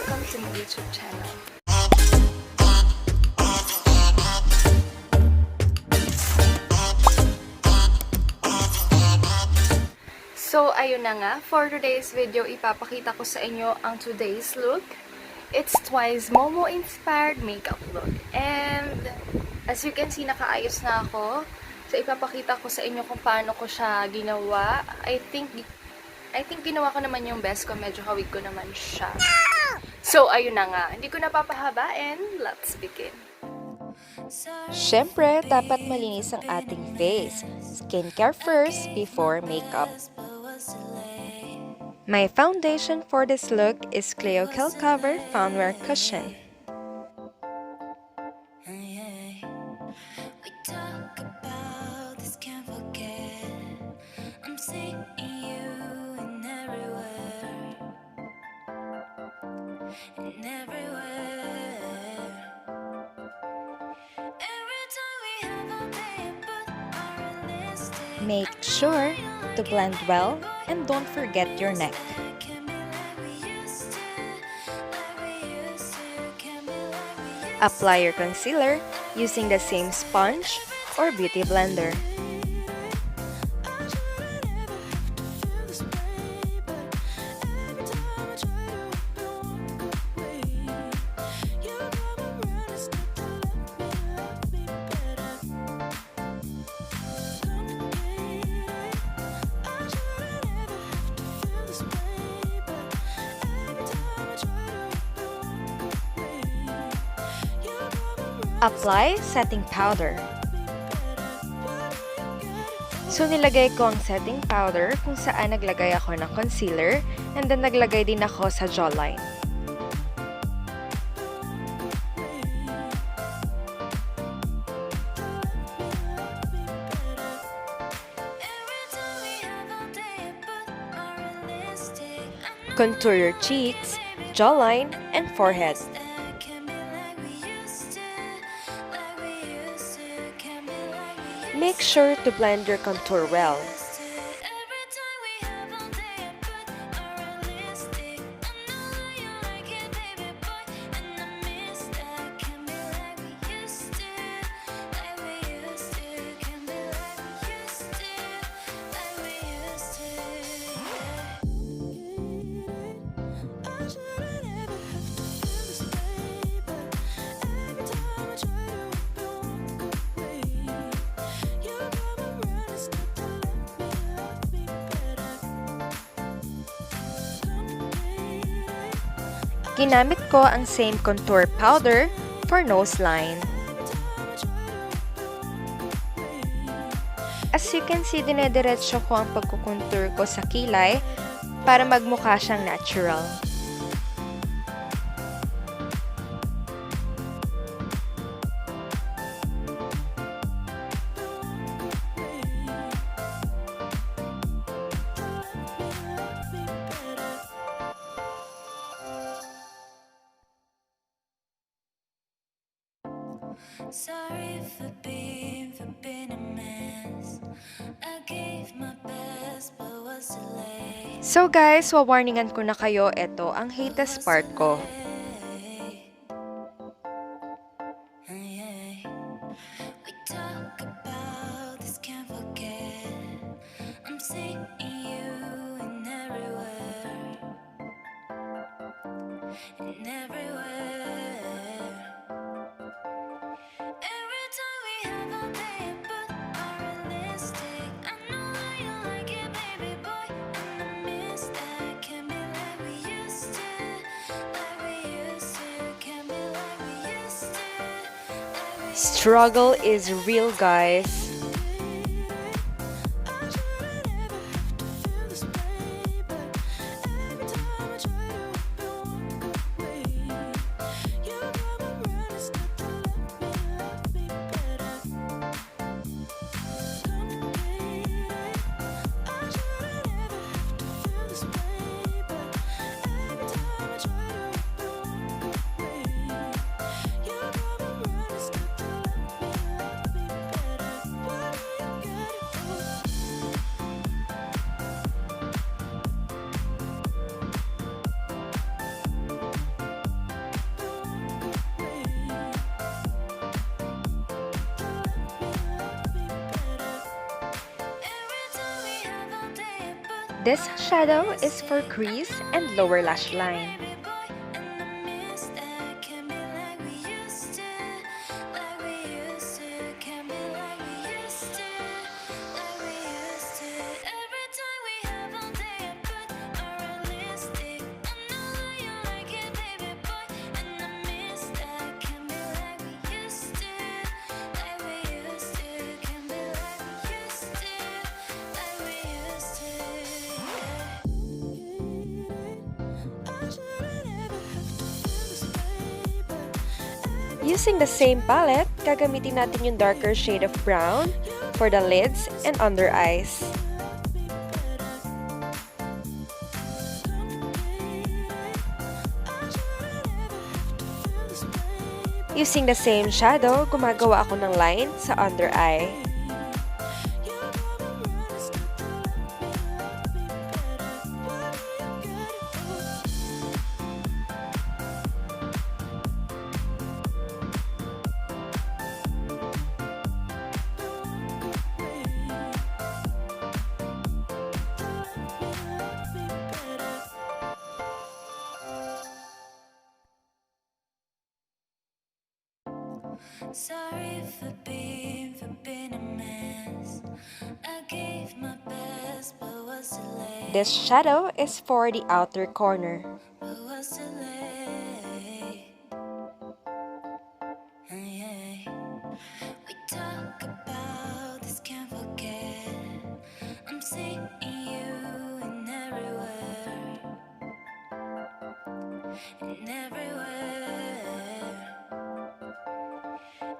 welcome to my YouTube channel. So, ayun na nga. For today's video, ipapakita ko sa inyo ang today's look. It's TWICE MOMO inspired makeup look. And, as you can see, nakaayos na ako. So, ipapakita ko sa inyo kung paano ko siya ginawa. I think ginawa ko naman yung best ko. Medyo hawig ko naman siya. So, ayun na nga. Hindi ko napapahabain. Let's begin. Siyempre, dapat malinis ang ating face. Skincare first before makeup. My foundation for this look is CLIO Cover FOUNWEAR Cushion. Make sure to blend well and don't forget your neck. Apply your concealer using the same sponge or beauty blender. Apply setting powder. So, nilagay ko ang setting powder kung saan naglagay ako ng concealer and then naglagay din ako sa jawline. Contour your cheeks, jawline, and forehead. Make sure to blend your contour well. Ginamit ko ang same contour powder for nose line. As you can see, dinediretso ko ang pagkukontour ko sa kilay para magmukha siyang natural. Sorry for being a mess. I gave my best but was late. So guys, warningan ko na kayo, ito ang hatest part ko. We talk about this, can't forget. I'm seeing you in everywhere. In everywhere. Struggle is real, guys. This shadow is for crease and lower lash line. Using the same palette, gagamitin natin yung darker shade of brown for the lids and under eyes. Using the same shadow, gumagawa ako ng line sa under eye. Sorry for being a mess. I gave my best, but was too late. This shadow is for the outer corner. But was too late. Yeah. We talk about this, can't forget. I'm seeing you in everywhere. In everywhere.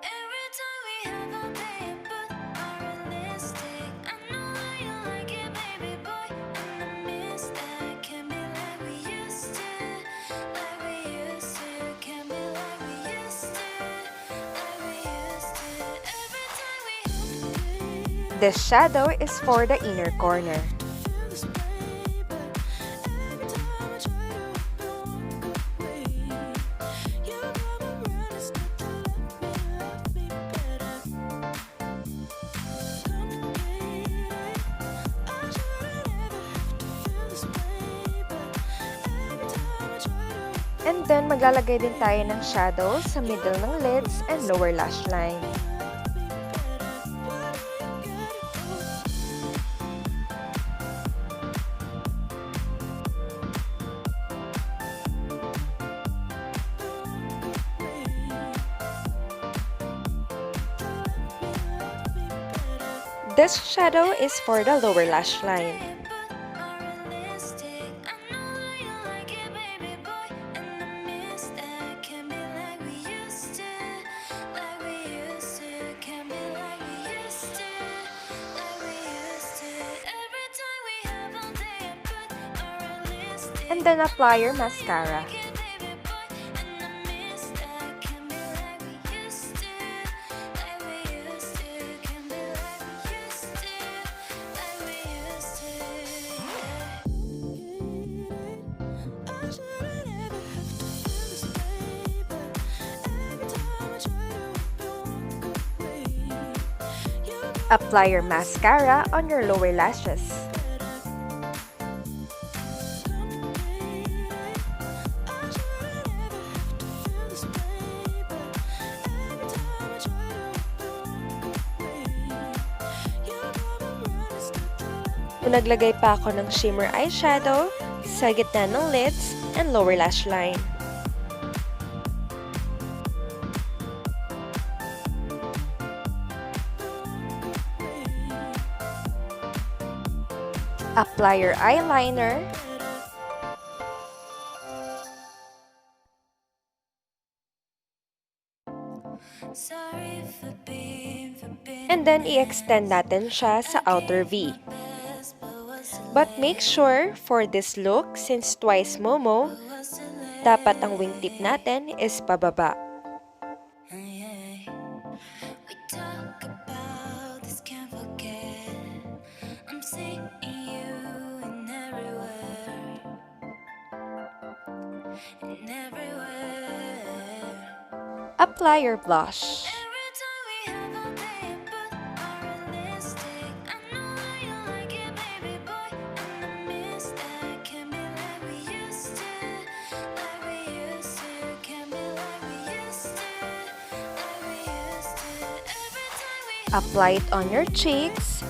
Every time we have a day and put our realistic. I know that you like it, baby boy. And I miss that. Can't be like we used to. Like we used to. Can't be like we used to. Like we used to. Every time we This shadow is for the inner corner. And then, maglalagay din tayo ng shadow sa middle ng lids and lower lash line. This shadow is for the lower lash line. And then apply your mascara. Apply your mascara on your lower lashes. Naglagay pa ako ng shimmer eyeshadow sa gitna ng lids and lower lash line. Apply your eyeliner. And then, i-extend natin siya sa outer V. But make sure, for this look, since Twice Momo, dapat ang wingtip natin is pababa. Apply your blush. Apply it on your cheeks,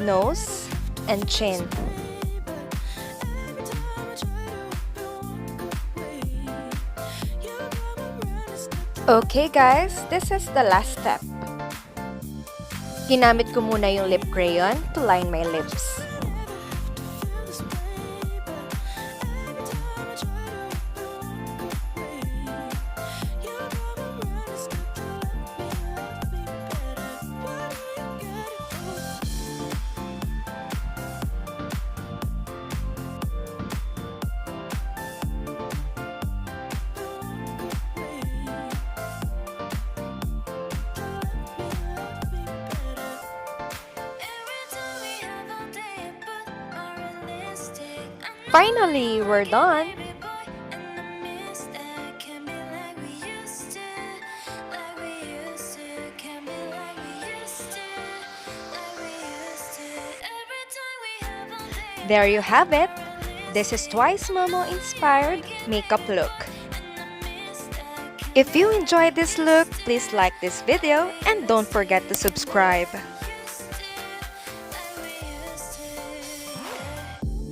nose, and chin. Okay guys, this is the last step. Ginamit ko muna yung lip crayon to line my lips. Finally, we're done! There you have it! This is TWICE MOMO inspired makeup look. If you enjoyed this look, please like this video and don't forget to subscribe.